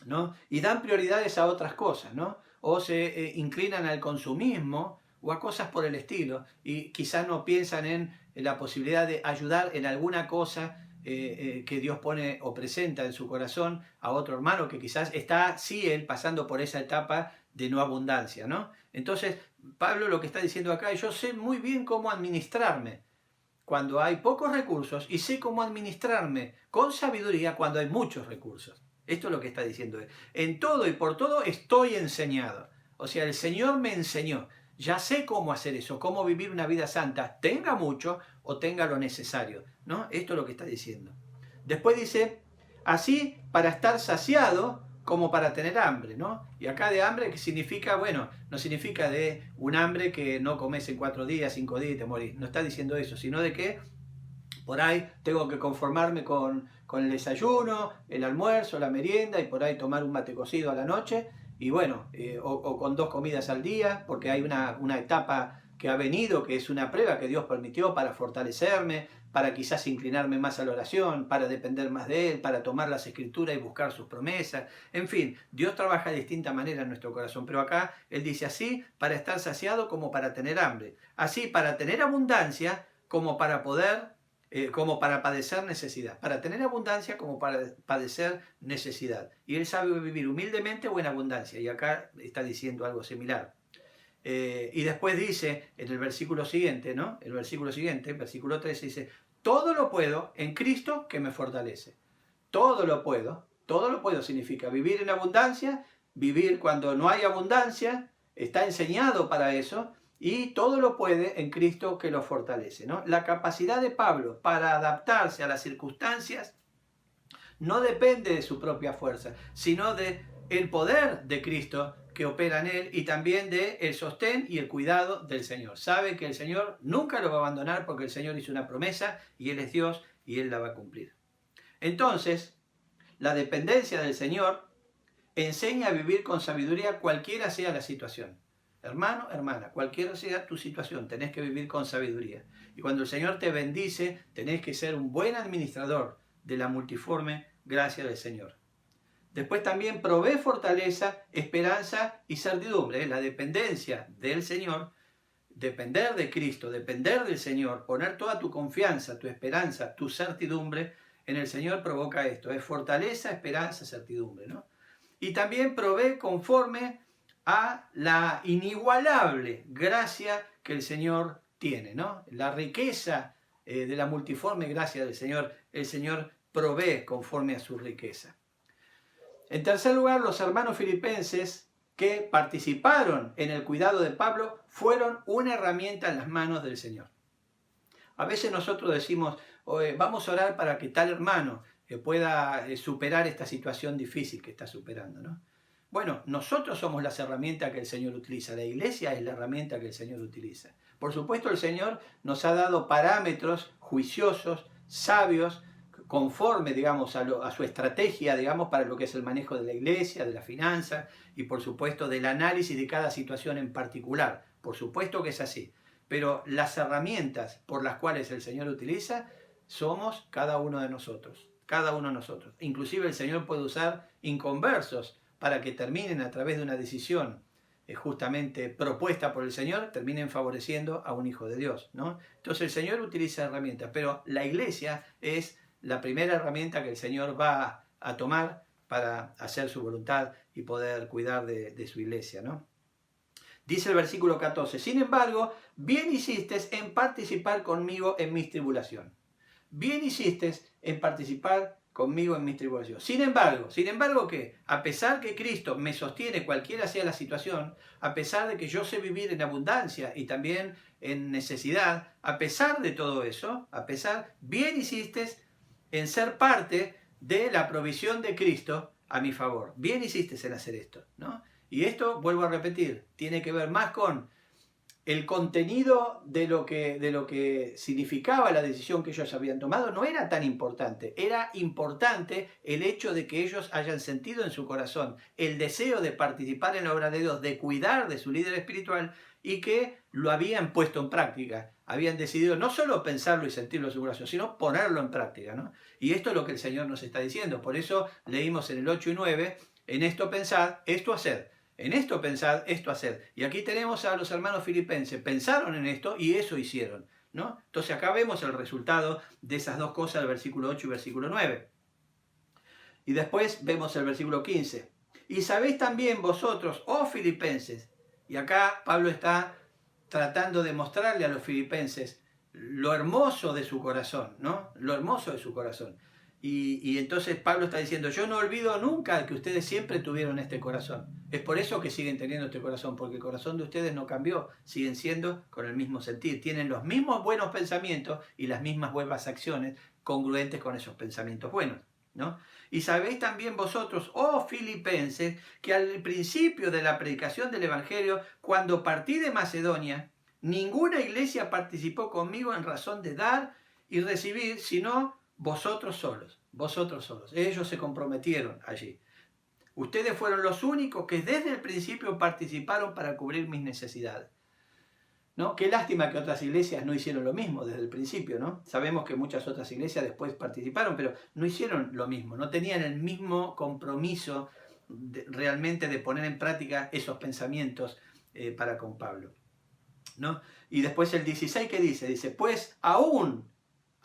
¿no? Y dan prioridades a otras cosas, ¿no? O se inclinan al consumismo o a cosas por el estilo, y quizás no piensan en la posibilidad de ayudar en alguna cosa que Dios pone o presenta en su corazón a otro hermano que quizás está, sí, él pasando por esa etapa de no abundancia, ¿no? Entonces, Pablo lo que está diciendo acá es, yo sé muy bien cómo administrarme cuando hay pocos recursos y sé cómo administrarme con sabiduría cuando hay muchos recursos. Esto es lo que está diciendo él. En todo y por todo estoy enseñado. O sea, el Señor me enseñó. Ya sé cómo hacer eso, cómo vivir una vida santa, tenga mucho o tenga lo necesario, ¿no? Esto es lo que está diciendo. Después dice, así para estar saciado como para tener hambre, ¿no? Y acá de hambre, ¿qué significa? Bueno, no significa de un hambre que no comes en 4 días, 5 días y te morís. No está diciendo eso, sino de que por ahí tengo que conformarme con el desayuno, el almuerzo, la merienda y por ahí tomar un mate cocido a la noche y bueno, o con 2 comidas al día, porque hay una etapa que ha venido, que es una prueba que Dios permitió para fortalecerme, para quizás inclinarme más a la oración, para depender más de Él, para tomar las Escrituras y buscar sus promesas. En fin, Dios trabaja de distinta manera en nuestro corazón, pero acá Él dice así para estar saciado como para tener hambre, así para tener abundancia como para poder como para padecer necesidad, para tener abundancia como para padecer necesidad. Y él sabe vivir humildemente o en abundancia, y acá está diciendo algo similar. Y después dice, en el versículo siguiente, ¿no? El versículo siguiente, versículo 13, dice, todo lo puedo en Cristo que me fortalece. Todo lo puedo significa vivir en abundancia, vivir cuando no hay abundancia, está enseñado para eso, y todo lo puede en Cristo que lo fortalece, ¿no? La capacidad de Pablo para adaptarse a las circunstancias no depende de su propia fuerza, sino del poder de Cristo que opera en él y también del sostén y el cuidado del Señor. Sabe que el Señor nunca lo va a abandonar porque el Señor hizo una promesa y Él es Dios y Él la va a cumplir. Entonces, la dependencia del Señor enseña a vivir con sabiduría cualquiera sea la situación. Hermano, hermana, cualquiera sea tu situación, tenés que vivir con sabiduría. Y cuando el Señor te bendice, tenés que ser un buen administrador de la multiforme gracia del Señor. Después también provee fortaleza, esperanza y certidumbre. La dependencia del Señor, depender de Cristo, depender del Señor, poner toda tu confianza, tu esperanza, tu certidumbre en el Señor provoca esto. Es fortaleza, esperanza, certidumbre, ¿no? Y también provee conforme a la inigualable gracia que el Señor tiene, ¿no? La riqueza de la multiforme gracia del Señor, el Señor provee conforme a su riqueza. En tercer lugar, los hermanos filipenses que participaron en el cuidado de Pablo fueron una herramienta en las manos del Señor. A veces nosotros decimos, vamos a orar para que tal hermano pueda superar esta situación difícil que está superando, ¿no? Bueno, nosotros somos las herramientas que el Señor utiliza. La iglesia es la herramienta que el Señor utiliza. Por supuesto, el Señor nos ha dado parámetros juiciosos, sabios, conforme, digamos, a su estrategia, digamos, para lo que es el manejo de la iglesia, de la finanza y, por supuesto, del análisis de cada situación en particular. Por supuesto que es así. Pero las herramientas por las cuales el Señor utiliza somos cada uno de nosotros. Cada uno de nosotros. Inclusive el Señor puede usar inconversos para que terminen a través de una decisión justamente propuesta por el Señor, terminen favoreciendo a un hijo de Dios, ¿no? Entonces el Señor utiliza herramientas, pero la iglesia es la primera herramienta que el Señor va a tomar para hacer su voluntad y poder cuidar de su iglesia, ¿no? Dice el versículo 14, sin embargo, bien hiciste en participar conmigo en mis tribulaciones. Bien hiciste en participar conmigo en mis tribulaciones. Sin embargo, ¿qué? A pesar que Cristo me sostiene cualquiera sea la situación, a pesar de que yo sé vivir en abundancia y también en necesidad, a pesar de todo eso, bien hiciste en ser parte de la provisión de Cristo a mi favor. Bien hiciste en hacer esto, ¿no? Y esto, vuelvo a repetir, tiene que ver más con el contenido de lo que significaba la decisión que ellos habían tomado. No era tan importante. Era importante el hecho de que ellos hayan sentido en su corazón el deseo de participar en la obra de Dios, de cuidar de su líder espiritual y que lo habían puesto en práctica. Habían decidido no solo pensarlo y sentirlo en su corazón, sino ponerlo en práctica, ¿no? Y esto es lo que el Señor nos está diciendo. Por eso leímos en el 8 y 9, en esto pensad, esto haced. En esto pensad, esto haced. Y aquí tenemos a los hermanos filipenses. Pensaron en esto y eso hicieron, ¿no? Entonces acá vemos el resultado de esas dos cosas, el versículo 8 y versículo 9. Y después vemos el versículo 15. Y sabéis también vosotros, oh filipenses, y acá Pablo está tratando de mostrarle a los filipenses lo hermoso de su corazón, ¿no? Lo hermoso de su corazón. Y entonces Pablo está diciendo, yo no olvido nunca que ustedes siempre tuvieron este corazón. Es por eso que siguen teniendo este corazón, porque el corazón de ustedes no cambió, siguen siendo con el mismo sentir. Tienen los mismos buenos pensamientos y las mismas buenas acciones congruentes con esos pensamientos buenos, ¿no? Y sabéis también vosotros, oh filipenses, que al principio de la predicación del Evangelio, cuando partí de Macedonia, ninguna iglesia participó conmigo en razón de dar y recibir, sino vosotros solos. Ellos se comprometieron allí. Ustedes fueron los únicos que desde el principio participaron para cubrir mis necesidades, ¿no? Qué lástima que otras iglesias no hicieron lo mismo desde el principio, ¿no? Sabemos que muchas otras iglesias después participaron, pero no hicieron lo mismo, no tenían el mismo compromiso realmente de poner en práctica esos pensamientos para con Pablo, ¿no? Y después el 16, ¿qué dice? Dice, pues aún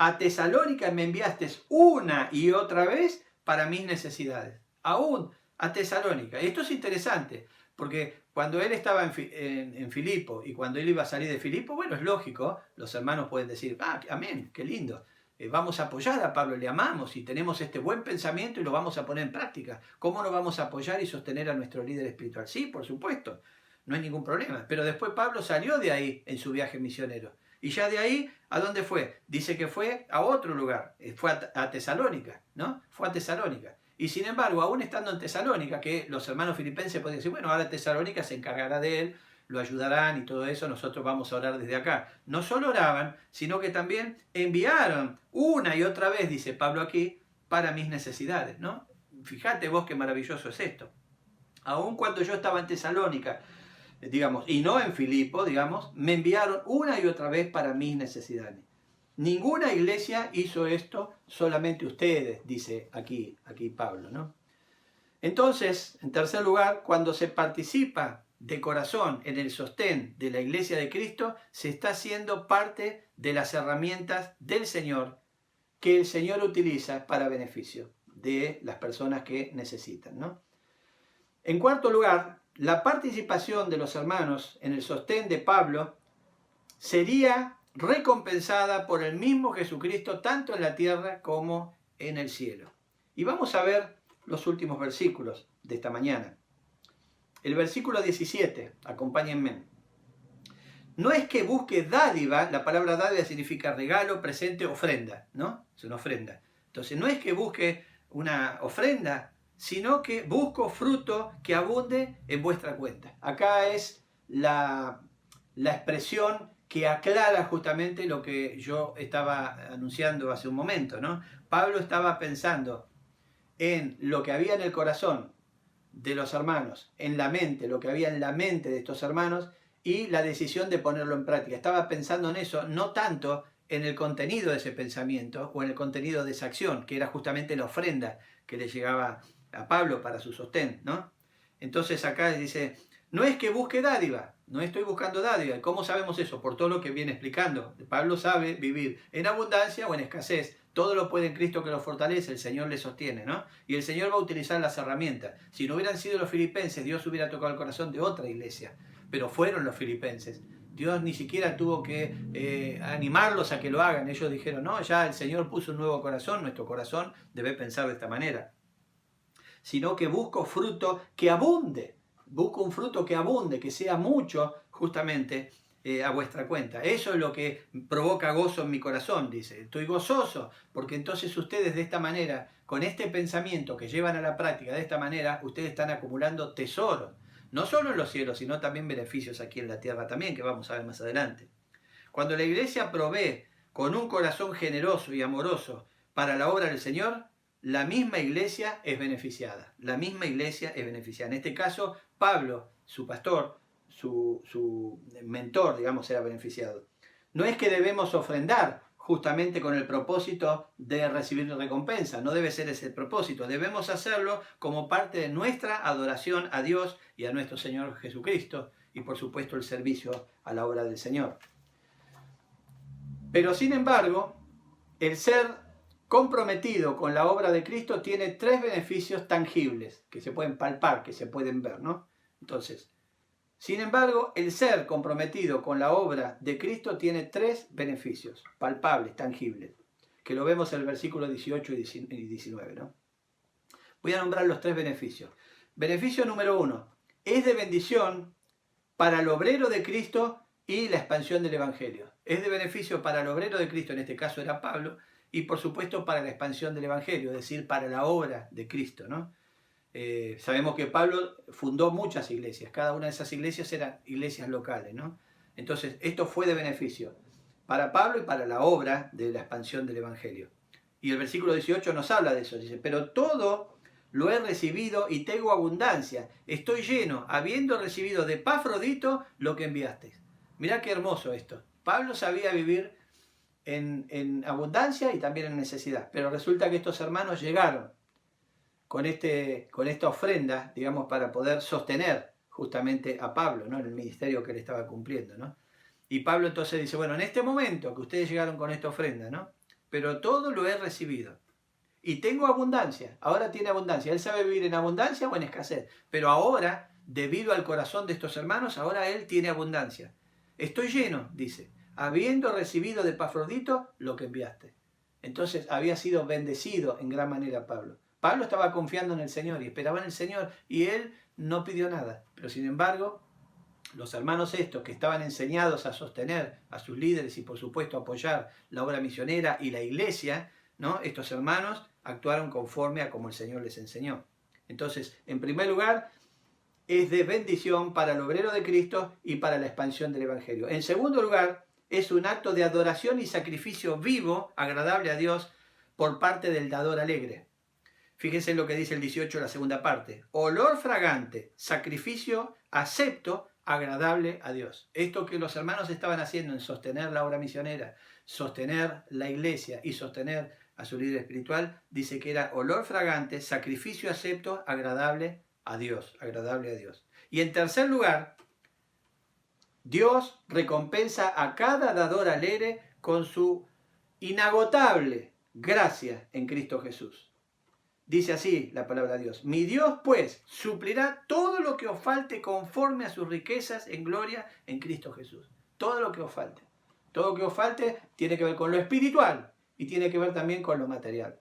a Tesalónica me enviaste una y otra vez para mis necesidades. Aún a Tesalónica. Esto es interesante, porque cuando él estaba en Filipo y cuando él iba a salir de Filipo, bueno, es lógico, los hermanos pueden decir, amén, qué lindo, vamos a apoyar a Pablo, le amamos y tenemos este buen pensamiento y lo vamos a poner en práctica. ¿Cómo no vamos a apoyar y sostener a nuestro líder espiritual? Sí, por supuesto, no hay ningún problema. Pero después Pablo salió de ahí en su viaje misionero. Y ya de ahí, ¿a dónde fue? Dice que fue a otro lugar, fue a Tesalónica, ¿no? Fue a Tesalónica. Y sin embargo, aún estando en Tesalónica, que los hermanos filipenses pueden decir, bueno, ahora Tesalónica se encargará de él, lo ayudarán y todo eso, nosotros vamos a orar desde acá. No solo oraban, sino que también enviaron una y otra vez, dice Pablo aquí, para mis necesidades, ¿no? Fíjate vos qué maravilloso es esto. Aún cuando yo estaba en Tesalónica, digamos, y no en Filipo, digamos, me enviaron una y otra vez para mis necesidades. Ninguna iglesia hizo esto, solamente ustedes, dice aquí Pablo, ¿no? Entonces, en tercer lugar, cuando se participa de corazón en el sostén de la iglesia de Cristo, se está haciendo parte de las herramientas del Señor que el Señor utiliza para beneficio de las personas que necesitan, ¿no? En cuarto lugar, la participación de los hermanos en el sostén de Pablo sería recompensada por el mismo Jesucristo tanto en la tierra como en el cielo. Y vamos a ver los últimos versículos de esta mañana. El versículo 17, acompáñenme. No es que busque dádiva, la palabra dádiva significa regalo, presente, ofrenda, ¿no? Es una ofrenda. Entonces no es que busque una ofrenda, sino que busco fruto que abunde en vuestra cuenta. Acá es la expresión que aclara justamente lo que yo estaba anunciando hace un momento, ¿no? Pablo estaba pensando en lo que había en el corazón de los hermanos, en la mente, lo que había en la mente de estos hermanos y la decisión de ponerlo en práctica. Estaba pensando en eso, no tanto en el contenido de ese pensamiento o en el contenido de esa acción, que era justamente la ofrenda que le llegaba a Pablo para su sostén, ¿no? Entonces acá dice, no es que busque dádiva, no estoy buscando dádiva. ¿Cómo sabemos eso? Por todo lo que viene explicando. Pablo sabe vivir en abundancia o en escasez. Todo lo puede en Cristo que lo fortalece, el Señor le sostiene, ¿no? Y el Señor va a utilizar las herramientas. Si no hubieran sido los filipenses, Dios hubiera tocado el corazón de otra iglesia. Pero fueron los filipenses. Dios ni siquiera tuvo que animarlos a que lo hagan. Ellos dijeron, no, ya el Señor puso un nuevo corazón, nuestro corazón debe pensar de esta manera. Sino que busco fruto que abunde. Busco un fruto que abunde, que sea mucho, justamente, a vuestra cuenta. Eso es lo que provoca gozo en mi corazón, dice. Estoy gozoso, porque entonces ustedes de esta manera, con este pensamiento que llevan a la práctica de esta manera, ustedes están acumulando tesoros. No solo en los cielos, sino también beneficios aquí en la tierra también, que vamos a ver más adelante. Cuando la iglesia provee con un corazón generoso y amoroso para la obra del Señor, la misma iglesia es beneficiada. La misma iglesia es beneficiada. En este caso, Pablo, su pastor, su mentor, digamos, era beneficiado. No es que debemos ofrendar justamente con el propósito de recibir recompensa. No debe ser ese el propósito. Debemos hacerlo como parte de nuestra adoración a Dios y a nuestro Señor Jesucristo. Y por supuesto el servicio a la obra del Señor. Pero sin embargo, el ser comprometido con la obra de Cristo tiene tres beneficios tangibles que se pueden palpar, que se pueden ver, ¿no? Entonces, sin embargo, el ser comprometido con la obra de Cristo tiene tres beneficios palpables, tangibles, que lo vemos en el versículo 18 y 19, ¿no? Voy a nombrar los tres beneficios. Beneficio número 1, es de bendición para el obrero de Cristo y la expansión del Evangelio. Es de beneficio para el obrero de Cristo, en este caso era Pablo, y por supuesto para la expansión del Evangelio, es decir, para la obra de Cristo, ¿no? Sabemos que Pablo fundó muchas iglesias, cada una de esas iglesias eran iglesias locales, ¿no? Entonces, esto fue de beneficio para Pablo y para la obra de la expansión del Evangelio. Y el versículo 18 nos habla de eso, dice, pero todo lo he recibido y tengo abundancia, estoy lleno, habiendo recibido de Epafrodito lo que enviasteis. Mirá qué hermoso esto. Pablo sabía vivir en abundancia y también en necesidad. Pero resulta que estos hermanos llegaron con esta ofrenda, digamos, para poder sostener justamente a Pablo, ¿no? En el ministerio que él estaba cumpliendo, ¿no? Y Pablo entonces dice, bueno, en este momento que ustedes llegaron con esta ofrenda, ¿no? Pero todo lo he recibido. Y tengo abundancia. Ahora tiene abundancia. Él sabe vivir en abundancia o en escasez. Pero ahora, debido al corazón de estos hermanos, ahora él tiene abundancia. Estoy lleno, dice, habiendo recibido de Epafrodito lo que enviaste. Entonces había sido bendecido en gran manera Pablo. Pablo estaba confiando en el Señor y esperaba en el Señor y él no pidió nada. Pero sin embargo, los hermanos estos que estaban enseñados a sostener a sus líderes y por supuesto apoyar la obra misionera y la iglesia, ¿no? Estos hermanos actuaron conforme a como el Señor les enseñó. Entonces, en primer lugar, es de bendición para el obrero de Cristo y para la expansión del Evangelio. En segundo lugar, es un acto de adoración y sacrificio vivo, agradable a Dios, por parte del dador alegre. Fíjense lo que dice el 18, la segunda parte. Olor fragante, sacrificio acepto, agradable a Dios. Esto que los hermanos estaban haciendo en sostener la obra misionera, sostener la iglesia y sostener a su líder espiritual, dice que era olor fragante, sacrificio acepto, agradable a Dios, agradable a Dios. Y en tercer lugar, Dios recompensa a cada dador alegre con su inagotable gracia en Cristo Jesús. Dice así la palabra de Dios. Mi Dios, pues, suplirá todo lo que os falte conforme a sus riquezas en gloria en Cristo Jesús. Todo lo que os falte. Todo lo que os falte tiene que ver con lo espiritual y tiene que ver también con lo material.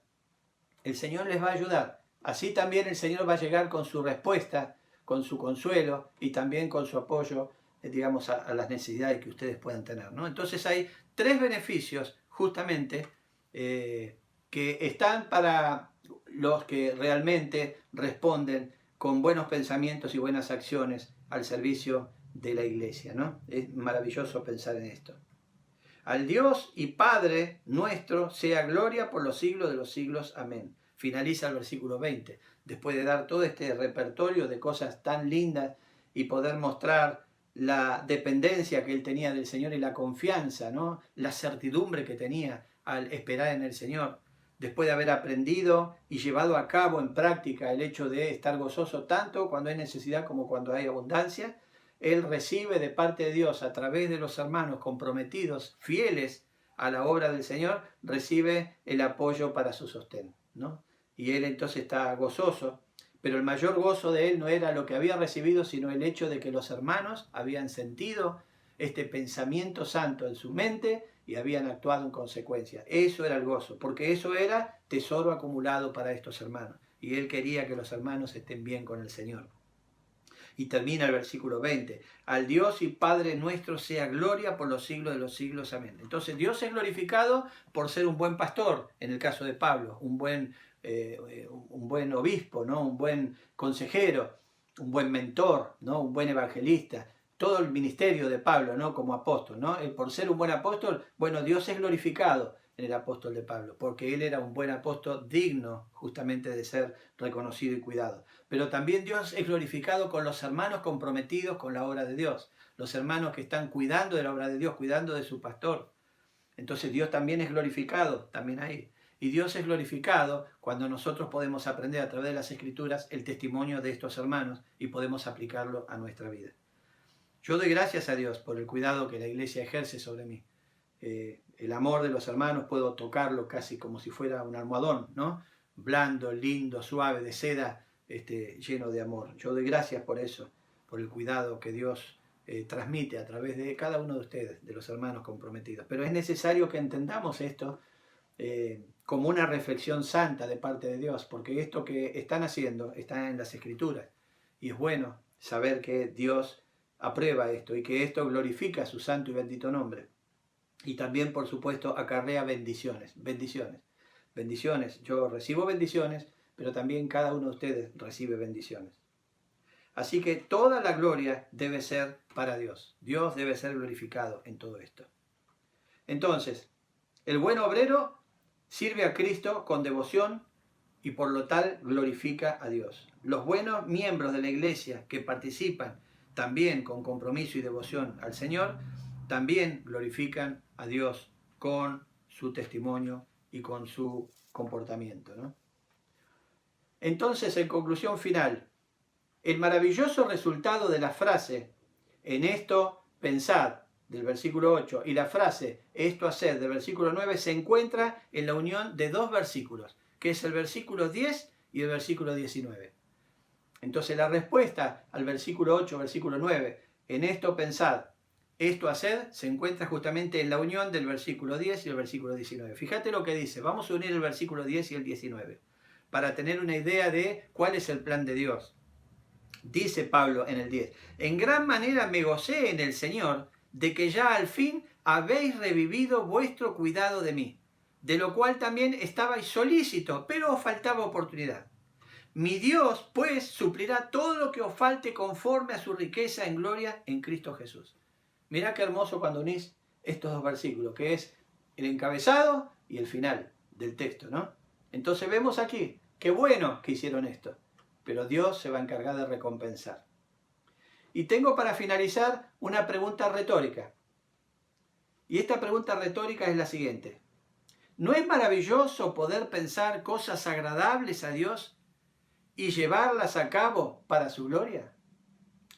El Señor les va a ayudar. Así también el Señor va a llegar con su respuesta, con su consuelo y también con su apoyo, digamos, a las necesidades que ustedes puedan tener, ¿no? Entonces hay tres beneficios justamente que están para los que realmente responden con buenos pensamientos y buenas acciones al servicio de la iglesia, ¿no? Es maravilloso pensar en esto. Al Dios y Padre nuestro sea gloria por los siglos de los siglos. Amén. Finaliza el versículo 20. Después de dar todo este repertorio de cosas tan lindas y poder mostrar la dependencia que él tenía del Señor y la confianza, ¿no? La certidumbre que tenía al esperar en el Señor. Después de haber aprendido y llevado a cabo en práctica el hecho de estar gozoso tanto cuando hay necesidad como cuando hay abundancia, él recibe de parte de Dios, a través de los hermanos comprometidos, fieles a la obra del Señor, recibe el apoyo para su sostén, ¿no? Y él entonces está gozoso, pero el mayor gozo de él no era lo que había recibido, sino el hecho de que los hermanos habían sentido este pensamiento santo en su mente y habían actuado en consecuencia. Eso era el gozo, porque eso era tesoro acumulado para estos hermanos. Y él quería que los hermanos estén bien con el Señor. Y termina el versículo 20. Al Dios y Padre nuestro sea gloria por los siglos de los siglos. Amén. Entonces Dios es glorificado por ser un buen pastor, en el caso de Pablo, un buen obispo, ¿no? Un buen consejero, un buen mentor, ¿no? Un buen evangelista. Todo el ministerio de Pablo, ¿no? Como apóstol, ¿no? Por ser un buen apóstol, bueno, Dios es glorificado en el apóstol de Pablo, porque él era un buen apóstol digno justamente de ser reconocido y cuidado. Pero también Dios es glorificado con los hermanos comprometidos con la obra de Dios, los hermanos que están cuidando de la obra de Dios, cuidando de su pastor. Entonces Dios también es glorificado, también ahí. Y Dios es glorificado cuando nosotros podemos aprender a través de las Escrituras el testimonio de estos hermanos y podemos aplicarlo a nuestra vida. Yo doy gracias a Dios por el cuidado que la iglesia ejerce sobre mí. El amor de los hermanos puedo tocarlo casi como si fuera un almohadón, ¿no? Blando, lindo, suave, de seda, lleno de amor. Yo doy gracias por eso, por el cuidado que Dios transmite a través de cada uno de ustedes, de los hermanos comprometidos. Pero es necesario que entendamos esto como una reflexión santa de parte de Dios, porque esto que están haciendo está en las Escrituras. Y es bueno saber que Dios aprueba esto y que esto glorifica su santo y bendito nombre. Y también, por supuesto, acarrea bendiciones. Yo recibo bendiciones, pero también cada uno de ustedes recibe bendiciones. Así que toda la gloria debe ser para Dios. Dios debe ser glorificado en todo esto. Entonces, el buen obrero sirve a Cristo con devoción y por lo tal glorifica a Dios. Los buenos miembros de la iglesia que participan también con compromiso y devoción al Señor, también glorifican a Dios con su testimonio y con su comportamiento, ¿no? Entonces, en conclusión final, el maravilloso resultado de la frase en esto pensad del versículo 8 y la frase esto haced del versículo 9 se encuentra en la unión de dos versículos, que es el versículo 10 y el versículo 19. Entonces la respuesta al versículo 8, versículo 9, en esto pensad, esto haced, se encuentra justamente en la unión del versículo 10 y el versículo 19. Fíjate lo que dice, vamos a unir el versículo 10 y el 19, para tener una idea de cuál es el plan de Dios. Dice Pablo en el 10, en gran manera me gocé en el Señor de que ya al fin habéis revivido vuestro cuidado de mí, de lo cual también estabais solícito, pero os faltaba oportunidad. Mi Dios, pues, suplirá todo lo que os falte conforme a su riqueza en gloria en Cristo Jesús. Mirá qué hermoso cuando unís estos dos versículos, que es el encabezado y el final del texto, ¿no? Entonces vemos aquí, qué bueno que hicieron esto, pero Dios se va a encargar de recompensar. Y tengo para finalizar una pregunta retórica. Y esta pregunta retórica es la siguiente. ¿No es maravilloso poder pensar cosas agradables a Dios y llevarlas a cabo para su gloria?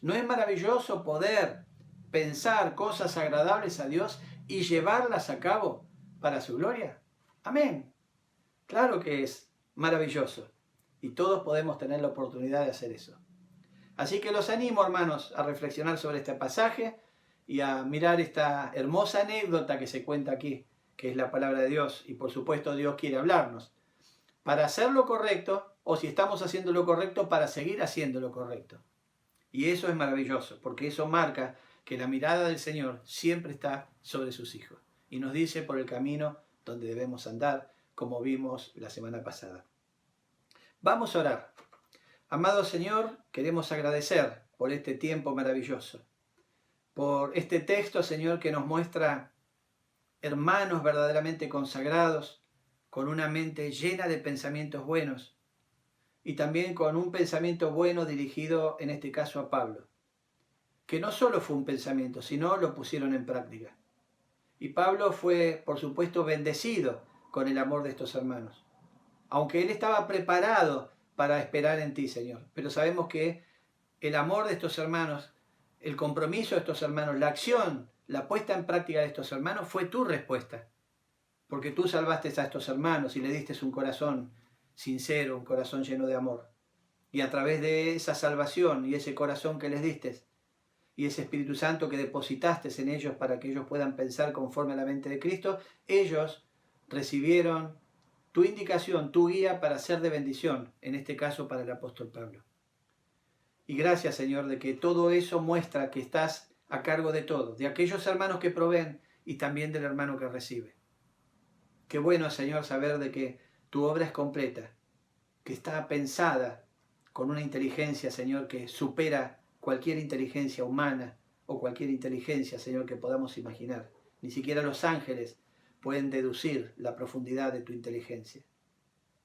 ¿No es maravilloso poder pensar cosas agradables a Dios y llevarlas a cabo para su gloria? Amén. Claro que es maravilloso y todos podemos tener la oportunidad de hacer eso. Así que los animo, hermanos, a reflexionar sobre este pasaje y a mirar esta hermosa anécdota que se cuenta aquí, que es la palabra de Dios, y por supuesto Dios quiere hablarnos para hacer lo correcto, o si estamos haciendo lo correcto, para seguir haciendo lo correcto. Y eso es maravilloso, porque eso marca que la mirada del Señor siempre está sobre sus hijos y nos dice por el camino donde debemos andar, como vimos la semana pasada. Vamos a orar. Amado Señor, queremos agradecer por este tiempo maravilloso. por este texto, Señor, que nos muestra hermanos verdaderamente consagrados, con una mente llena de pensamientos buenos y también con un pensamiento bueno dirigido, en este caso, a Pablo, que no solo fue un pensamiento, sino lo pusieron en práctica. Y Pablo fue, por supuesto, bendecido con el amor de estos hermanos, aunque él estaba preparado para esperar en ti, Señor. Pero sabemos que el amor de estos hermanos, el compromiso de estos hermanos, la acción, la puesta en práctica de estos hermanos fue tu respuesta. Porque tú salvaste a estos hermanos y le diste un corazón sincero, un corazón lleno de amor. Y a través de esa salvación y ese corazón que les diste, y ese Espíritu Santo que depositaste en ellos para que ellos puedan pensar conforme a la mente de Cristo, ellos recibieron tu indicación, tu guía para ser de bendición, en este caso para el apóstol Pablo. Y gracias, Señor, de que todo eso muestra que estás a cargo de todo, de aquellos hermanos que proveen y también del hermano que recibe. Qué bueno, Señor, saber de que tu obra es completa, que está pensada con una inteligencia, Señor, que supera cualquier inteligencia humana o cualquier inteligencia, Señor, que podamos imaginar. Ni siquiera los ángeles pueden deducir la profundidad de tu inteligencia.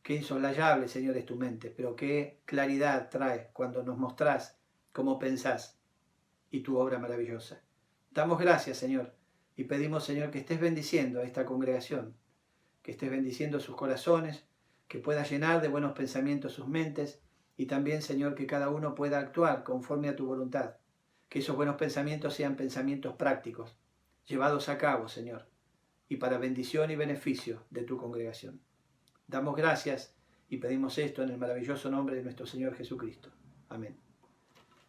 Qué insoslayable, Señor, es tu mente, pero qué claridad trae cuando nos mostrás cómo pensás y tu obra maravillosa. Damos gracias, Señor, y pedimos, Señor, que estés bendiciendo a esta congregación, que estés bendiciendo sus corazones, que pueda llenar de buenos pensamientos sus mentes, y también, Señor, que cada uno pueda actuar conforme a tu voluntad. Que esos buenos pensamientos sean pensamientos prácticos, llevados a cabo, Señor, y para bendición y beneficio de tu congregación. Damos gracias y pedimos esto en el maravilloso nombre de nuestro Señor Jesucristo. Amén.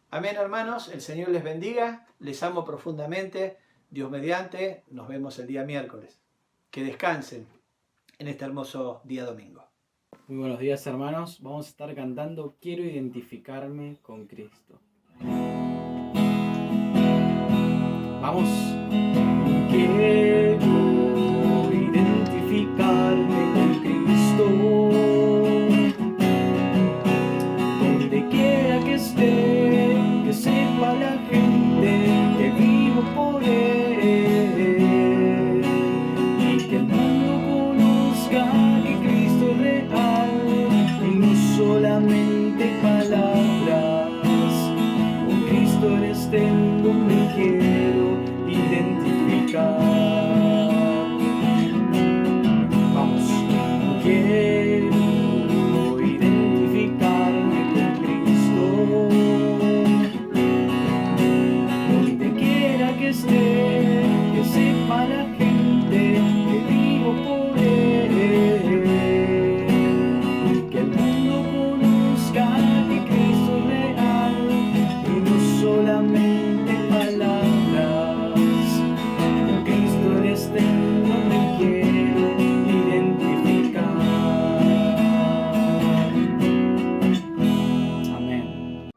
Amén, hermanos. El Señor les bendiga. Les amo profundamente. Dios mediante. Nos vemos el día miércoles. Que descansen en este hermoso día domingo. Muy buenos días, hermanos. Vamos a estar cantando Quiero identificarme con Cristo. Vamos. Quiero